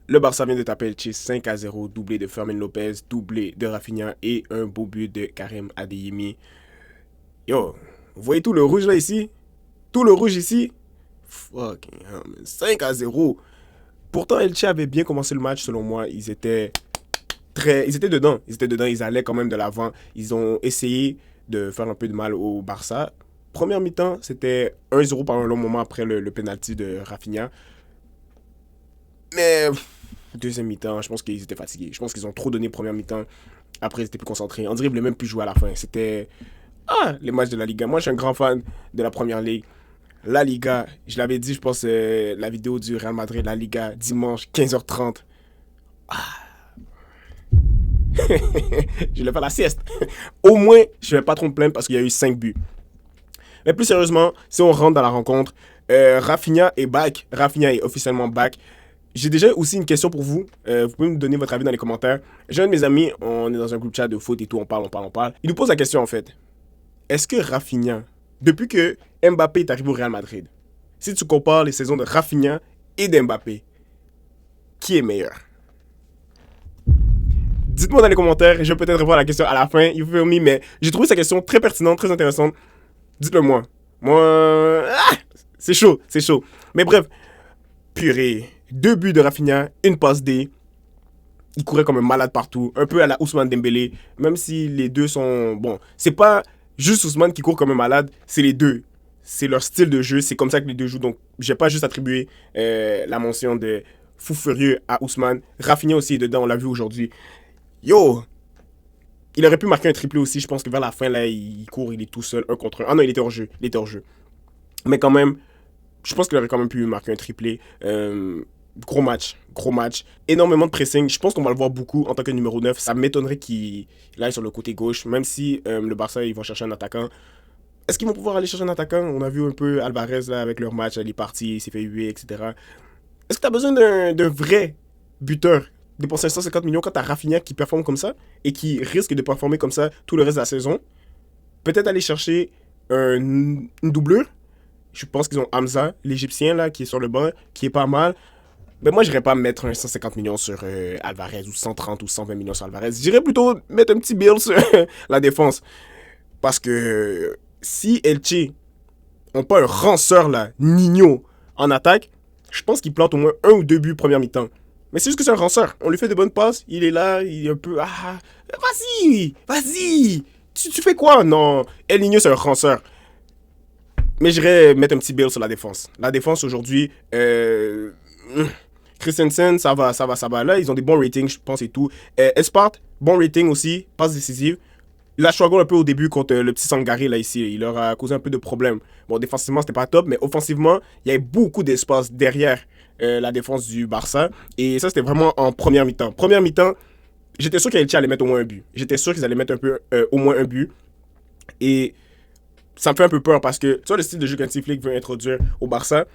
Le Barça vient de taper Elche 5-0, doublé de Fermin Lopez, doublé de Rafinha et un beau but de Karim Adeyemi. Yo, vous voyez tout le rouge là ici? Tout le rouge ici? Fucking hell, man. 5-0. Pourtant, Elche avait bien commencé le match selon moi. Ils étaient dedans. Ils étaient dedans, ils allaient quand même de l'avant. Ils ont essayé de faire un peu de mal au Barça. Première mi-temps, c'était 1-0 par un long moment après le penalty de Rafinha. Mais deuxième mi-temps, je pense qu'ils étaient fatigués. Je pense qu'ils ont trop donné première mi-temps. Après, ils étaient plus concentrés. On dirait qu'ils voulaient même plus jouer à la fin. C'était les matchs de la Liga. Moi, je suis un grand fan de la Première Ligue. La Liga, je l'avais dit, je pense, la vidéo du Real Madrid, la Liga, dimanche, 15h30. Je vais faire la sieste. Au moins, je vais pas trop me plaindre parce qu'il y a eu 5 buts. Mais plus sérieusement, si on rentre dans la rencontre, Rafinha est back. Rafinha est officiellement back. J'ai déjà aussi une question pour vous. Vous pouvez me donner votre avis dans les commentaires. J'ai un de mes amis, on est dans un groupe chat de foot et tout, on parle, on parle, on parle. Il nous pose la question en fait. Est-ce que Rafinha, depuis que Mbappé est arrivé au Real Madrid, si tu compares les saisons de Rafinha et d'Mbappé, qui est meilleur? Dites-moi dans les commentaires, je vais peut-être répondre à la question à la fin, you feel me, mais j'ai trouvé sa question très pertinente, très intéressante. Dites-le moi. Moi, c'est chaud, c'est chaud. Mais bref, purée. 2 buts de Rafinha, une passe D. Il courait comme un malade partout, un peu à la Ousmane Dembélé, même si les deux sont... Bon, c'est pas juste Ousmane qui court comme un malade, c'est les deux. C'est leur style de jeu, c'est comme ça que les deux jouent. Donc, j'ai pas juste attribué la mention de fou furieux à Ousmane. Rafinha aussi est dedans, on l'a vu aujourd'hui. Yo, il aurait pu marquer un triplé aussi. Je pense que vers la fin, là, il court, il est tout seul, un contre un. Ah non, il était hors jeu. Il était hors jeu. Mais quand même, je pense qu'il aurait quand même pu marquer un triplé. Gros match, gros match. Énormément de pressing. Je pense qu'on va le voir beaucoup en tant que numéro 9. Ça m'étonnerait qu'il aille sur le côté gauche, même si le Barça, ils vont chercher un attaquant. Est-ce qu'ils vont pouvoir aller chercher un attaquant? On a vu un peu Alvarez là, avec leur match. Il est parti, il s'est fait huer, etc. Est-ce que tu as besoin d'un vrai buteur? Dépenser 150 millions quand tu as Rafinha qui performe comme ça et qui risque de performer comme ça tout le reste de la saison? Peut-être aller chercher une doublure. Je pense qu'ils ont Hamza, l'Égyptien, là, qui est sur le banc, qui est pas mal. Mais moi, je n'irais pas mettre un 150 millions sur Alvarez ou 130 ou 120 millions sur Alvarez. J'irais plutôt mettre un petit bill sur la défense. Parce que si Elche n'ont pas un ranceur, là, Nino, en attaque, je pense qu'ils plantent au moins 1 ou 2 buts première mi-temps. Mais c'est juste que c'est un ranceur. On lui fait de bonnes passes, il est là, il est un peu... Ah, vas-y, vas-y. Tu fais quoi? Non, El Nino, c'est un ranceur. Mais j'irais mettre un petit bill sur la défense. La défense aujourd'hui, Christensen, ça va, ça va, ça va. Là, ils ont des bons ratings, je pense, et tout. Espart, bon rating aussi, passe décisive. Il a struggle un peu au début contre le petit Sangaré, là, ici. Il leur a causé un peu de problèmes. Bon, défensivement, c'était pas top, mais offensivement, il y avait beaucoup d'espace derrière la défense du Barça. Et ça, c'était vraiment en première mi-temps. Première mi-temps, j'étais sûr qu'Elche allait mettre au moins un but. J'étais sûr qu'ils allaient mettre au moins un but. Et ça me fait un peu peur parce que, tu vois, le style de jeu qu'Hansi Flick veut introduire au Barça,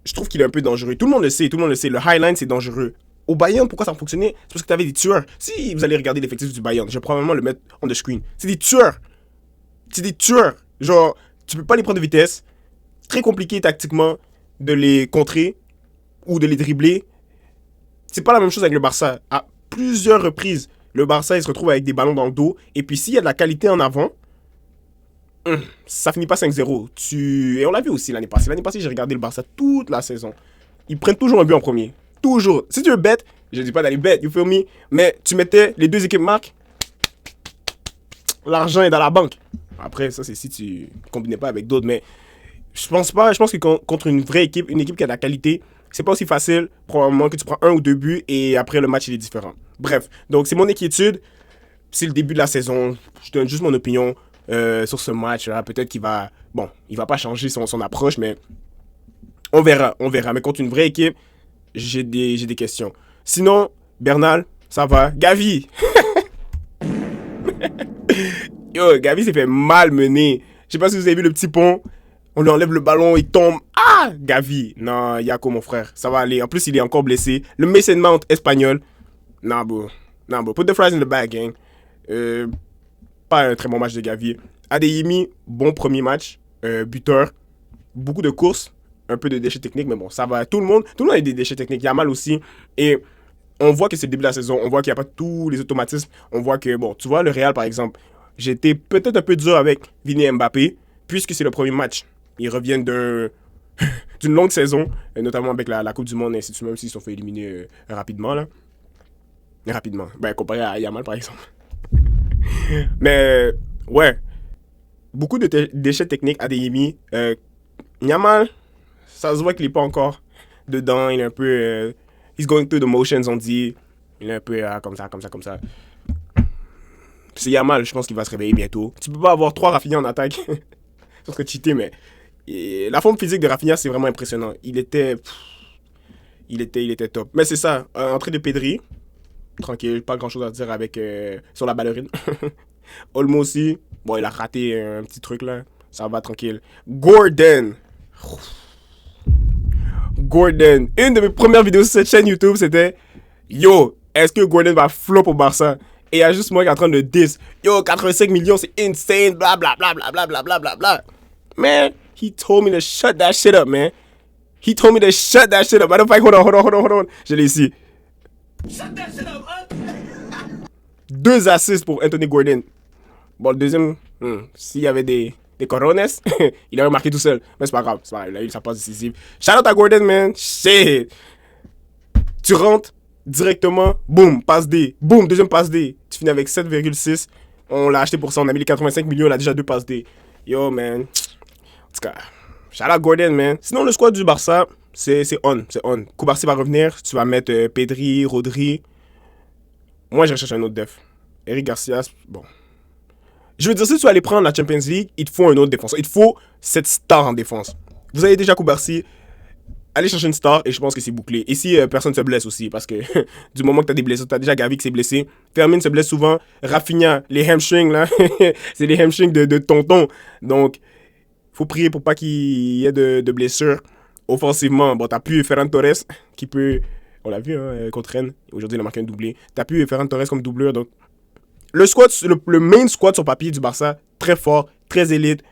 je trouve qu'il est un peu dangereux. Tout le monde le sait, tout le monde le sait. Le Highline, c'est dangereux. Au Bayern, pourquoi ça fonctionnait? C'est parce que tu avais des tueurs. Si vous allez regarder l'effectif du Bayern, je vais probablement le mettre on the screen. C'est des tueurs. C'est des tueurs. Genre, tu peux pas les prendre de vitesse. Très compliqué tactiquement de les contrer ou de les dribbler. C'est pas la même chose avec le Barça. À plusieurs reprises, le Barça, il se retrouve avec des ballons dans le dos. Et puis, s'il y a de la qualité en avant, ça finit pas 5-0. Et on l'a vu aussi l'année passée. L'année passée, j'ai regardé le Barça toute la saison. Ils prennent toujours un but en premier. Toujours. Si tu veux bet, je dis pas d'aller bet, you feel me? Mais tu mettais les deux équipes marques, l'argent est dans la banque. Après, ça, c'est si tu combinais pas avec d'autres. Mais je pense pas. Je pense que contre une vraie équipe, une équipe qui a de la qualité, c'est pas aussi facile, probablement, que tu prends 1 ou 2 buts et après, le match, il est différent. Bref. Donc, c'est mon inquiétude. C'est le début de la saison. Je donne juste mon opinion sur ce match-là. Peut-être qu'il va... Bon, il va pas changer son approche, mais on verra. On verra. Mais contre une vraie équipe, j'ai des questions. Sinon, Bernal, ça va. Gavi. Yo, Gavi s'est fait malmener. Je sais pas si vous avez vu le petit pont. On lui enlève le ballon, il tombe. Ah, Gavi. Non, Yako, mon frère. Ça va aller. En plus, il est encore blessé. Le Mason Mount espagnol. Non, bro. Non, bro. Put the fries in the bag, gang. Pas un très bon match de Gavi. Adeyemi, bon premier match. Buteur. Beaucoup de courses. un peu de déchets techniques, mais bon, ça va. Tout le monde a des déchets techniques. Yamal aussi. Et on voit que c'est le début de la saison. On voit qu'il n'y a pas tous les automatismes. On voit que, bon, tu vois, le Real, par exemple, j'étais peut-être un peu dur avec Vini et Mbappé, puisque c'est le premier match. Ils reviennent d'une longue saison, notamment avec la Coupe du Monde, et ainsi de suite, même s'ils se sont fait éliminer rapidement, là. Rapidement. Ben, comparé à Yamal, par exemple. Mais, ouais. Beaucoup de déchets techniques à Adeyemi. Yamal, ça se voit qu'il n'est pas encore dedans. Il est un peu... he's going through the motions, on dit. Il est un peu comme ça, comme ça, comme ça. C'est Yamal, je pense qu'il va se réveiller bientôt. Tu peux pas avoir 3 Rafinha en attaque. Ça serait cheaté, mais... la forme physique de Rafinha, c'est vraiment impressionnant. Il était top. Mais c'est ça, entrée de Pedri. Tranquille, pas grand chose à dire avec sur la ballerine. Olmo aussi. Bon, il a raté un petit truc là. Ça va tranquille. Gordon. Une de mes premières vidéos sur cette chaîne YouTube, c'était yo, est-ce que Gordon va flop au Barça? Et il y a juste moi qui est en train de diss. Yo, 85 millions, c'est insane, bla bla bla bla bla bla bla bla bla. Man, he told me to shut that shit up, man. He told me to shut that shit up. Matter of fact, hold on. Je l'ai ici. Shut that shit up, huh? 2 assists pour Anthony Gordon. Bon, le deuxième, s'il y avait des corones, il aurait marqué tout seul. Mais c'est pas grave, il a eu sa passe décisive. Shout out à Gordon, man. Shit. Tu rentres directement, boum, passe D. Boum, deuxième passe D. Tu finis avec 7,6. On l'a acheté pour ça. On a mis les 85 millions, on a déjà 2 passes D. Yo, man. En tout cas, shout out Gordon, man. Sinon, le squad du Barça, c'est on. Koubarsi va revenir. Tu vas mettre Pedri, Rodri. Moi, je recherche un autre def. Eric Garcia, bon. Je veux dire, si tu vas aller prendre la Champions League, il te faut un autre défenseur. Il te faut cette star en défense. Vous avez déjà Koubarsi. Allez chercher une star et je pense que c'est bouclé. Et si personne se blesse aussi, parce que du moment que tu as des blessures, tu as déjà Gavi qui s'est blessé. Fermin se blesse souvent. Rafinha, les hamstrings, là, c'est les hamstrings de tonton. Donc, faut prier pour pas qu'il y ait de blessures. Offensivement, bon, tu as pu Ferran Torres, qui peut... On l'a vu contre Rennes. Aujourd'hui, il a marqué un doublé. Tu as pu Ferran Torres comme doubleur. Donc, le squad, le main squad sur papier du Barça, très fort, très élite.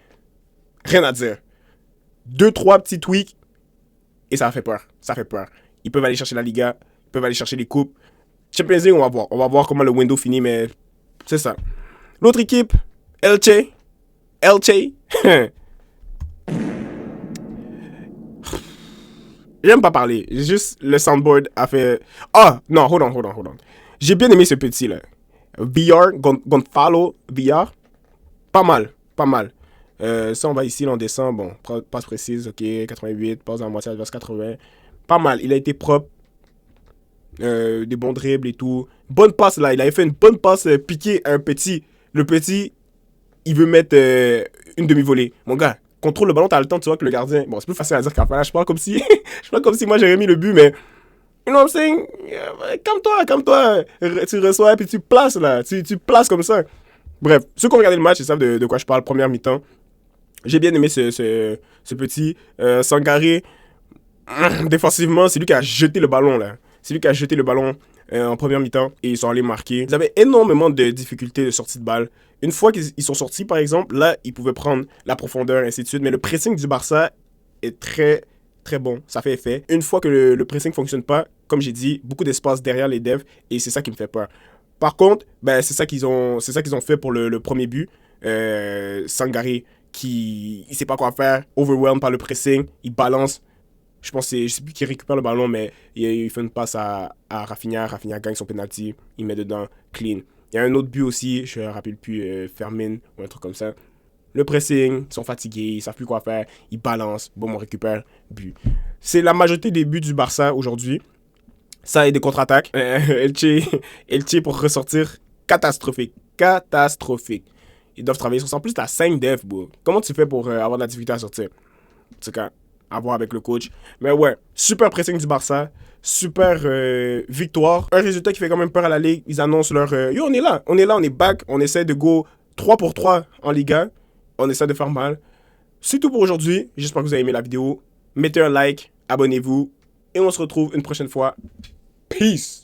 Rien à dire. 2-3 petits tweaks. Et ça fait peur. Ils peuvent aller chercher la Liga. Ils peuvent aller chercher les coupes. Champions League, on va voir. On va voir comment le window finit, mais c'est ça. L'autre équipe, Elche. J'aime pas parler. Juste le soundboard a fait... Ah, non, hold on. J'ai bien aimé ce petit-là. Gonzalo VR. Pas mal. Ça, on va ici, là, on descend. Bon, passe précise, ok, 88, passe dans la moitié adverse 80. Pas mal, il a été propre. Des bons dribbles et tout. Bonne passe, là, il avait fait une bonne passe piquée à un petit. Le petit, il veut mettre une demi-volée. Mon gars, contrôle le ballon, t'as le temps, tu vois que le gardien... Bon, c'est plus facile à dire qu'à faire. Je parle comme si moi, j'aurais mis le but, mais... You know what I'm saying? Calme-toi. Tu reçois et puis tu places, là. Tu places comme ça. Bref, ceux qui ont regardé le match, ils savent de quoi je parle. Première mi-temps. J'ai bien aimé ce petit Sangaré. Défensivement, c'est lui qui a jeté le ballon, là. C'est lui qui a jeté le ballon en première mi-temps et ils sont allés marquer. Ils avaient énormément de difficultés de sortie de balle. Une fois qu'ils sont sortis, par exemple, là, ils pouvaient prendre la profondeur, ainsi de suite. Mais le pressing du Barça est très, très bon. Ça fait effet. Une fois que le pressing ne fonctionne pas, comme j'ai dit, beaucoup d'espace derrière les devs et c'est ça qui me fait peur. Par contre, ben, c'est ça qu'ils ont fait pour le premier but. Sangaré, il ne sait pas quoi faire, overwhelmed par le pressing, il balance. Je sais plus qui récupère le ballon, mais il fait une passe à Rafinha. Rafinha gagne son penalty, il met dedans, clean. Il y a un autre but aussi, je ne me rappelle plus, Fermin ou un truc comme ça. Le pressing, ils sont fatigués, ils ne savent plus quoi faire, ils balancent, bon, on récupère, but. C'est la majorité des buts du Barça aujourd'hui. Ça et des contre-attaques. Elche pour ressortir, catastrophique. Ils doivent travailler sur ça. En plus, t'as 5 devs, bro. Comment tu fais pour avoir de la difficulté à sortir? En tout cas, à voir avec le coach. Mais ouais, super pressing du Barça. Super victoire. Un résultat qui fait quand même peur à la Ligue. Ils annoncent leur... Yo, on est back. On essaie de go 3 pour 3 en Liga. On essaie de faire mal. C'est tout pour aujourd'hui. J'espère que vous avez aimé la vidéo. Mettez un like, abonnez-vous. Et on se retrouve une prochaine fois. Peace!